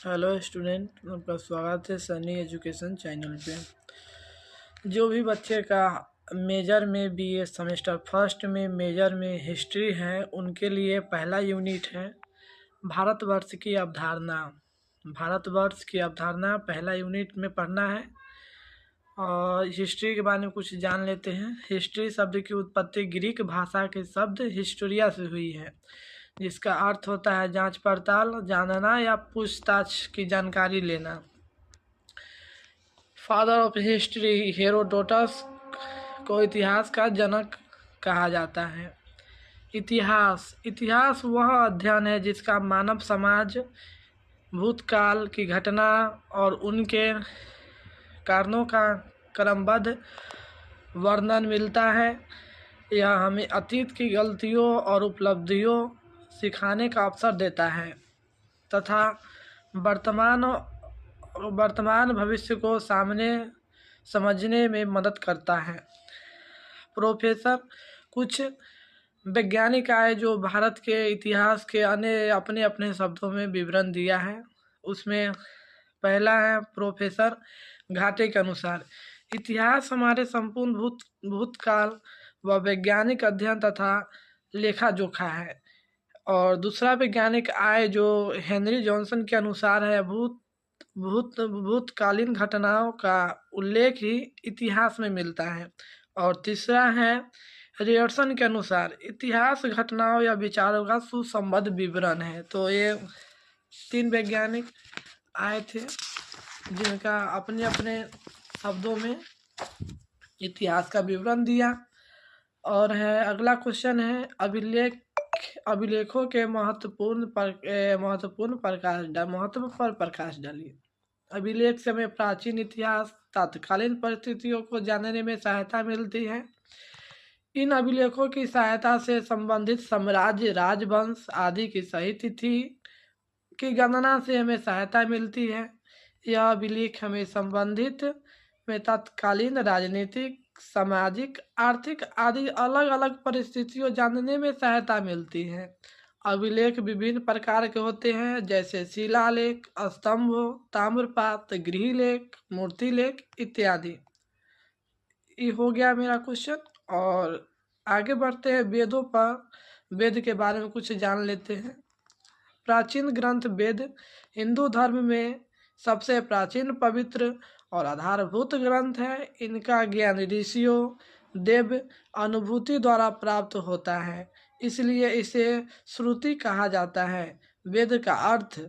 Hello student, आपका स्वागत है सनी एजुकेशन चैनल पे। जो भी बच्चे का मेजर में बीए सेमेस्टर फर्स्ट में मेजर में हिस्ट्री है, उनके लिए पहला यूनिट है भारतवर्ष की अवधारणा। भारतवर्ष की अवधारणा पहला यूनिट में पढ़ना है और हिस्ट्री के बारे में कुछ जान लेते हैं। हिस्ट्री शब्द की उत्पत्ति ग्रीक भाषा के शब्द हिस्टोरिया से हुई है, जिसका अर्थ होता है जांच पड़ताल, जानना या पूछताछ की जानकारी लेना। फादर ऑफ हिस्ट्री हेरोडोटस को इतिहास का जनक कहा जाता है। इतिहास वह अध्ययन है जिसका मानव समाज, भूतकाल की घटना और उनके कारणों का क्रमबद्ध वर्णन मिलता है। यह हमें अतीत की गलतियों और उपलब्धियों सिखाने का अवसर देता है तथा वर्तमान भविष्य को सामने समझने में मदद करता है। प्रोफेसर कुछ वैज्ञानिक आए जो भारत के इतिहास के अपने अपने शब्दों में विवरण दिया है। उसमें पहला है प्रोफेसर घाटे के अनुसार, इतिहास हमारे संपूर्ण भूतकाल व वैज्ञानिक अध्ययन तथा लेखा जोखा है। और दूसरा वैज्ञानिक आए जो हेनरी जॉनसन के अनुसार है, भूतकालीन घटनाओं का उल्लेख ही इतिहास में मिलता है। और तीसरा है रियर्सन के अनुसार, इतिहास घटनाओं या विचारों का सुसंबद्ध विवरण है। तो ये तीन वैज्ञानिक आए थे जिनका अपने अपने शब्दों में इतिहास का विवरण दिया। और है अगला क्वेश्चन है अभिलेखों के महत्व पर प्रकाश डालिए। अभिलेख से हमें प्राचीन इतिहास, तत्कालीन परिस्थितियों को जानने में सहायता मिलती है। इन अभिलेखों की सहायता से संबंधित साम्राज्य, राजवंश आदि की सही तिथि की गणना से हमें सहायता मिलती है। यह अभिलेख हमें संबंधित में तत्कालीन राजनीतिक, सामाजिक, आर्थिक आदि अलग अलग परिस्थितियों जानने में सहायता मिलती है। अभिलेख विभिन्न प्रकार के होते हैं, जैसे शिलालेख, स्तंभ, ताम्रपात्र, गृहलेख, मूर्तिलेख इत्यादि। ये हो गया मेरा क्वेश्चन। और आगे बढ़ते हैं वेदों पर। वेद के बारे में कुछ जान लेते हैं। प्राचीन ग्रंथ वेद हिंदू धर्म में सबसे प्राचीन, पवित्र और आधारभूत ग्रंथ है। इनका ज्ञान ऋषियों, देव अनुभूति द्वारा प्राप्त होता है, इसलिए इसे श्रुति कहा जाता है। वेद का अर्थ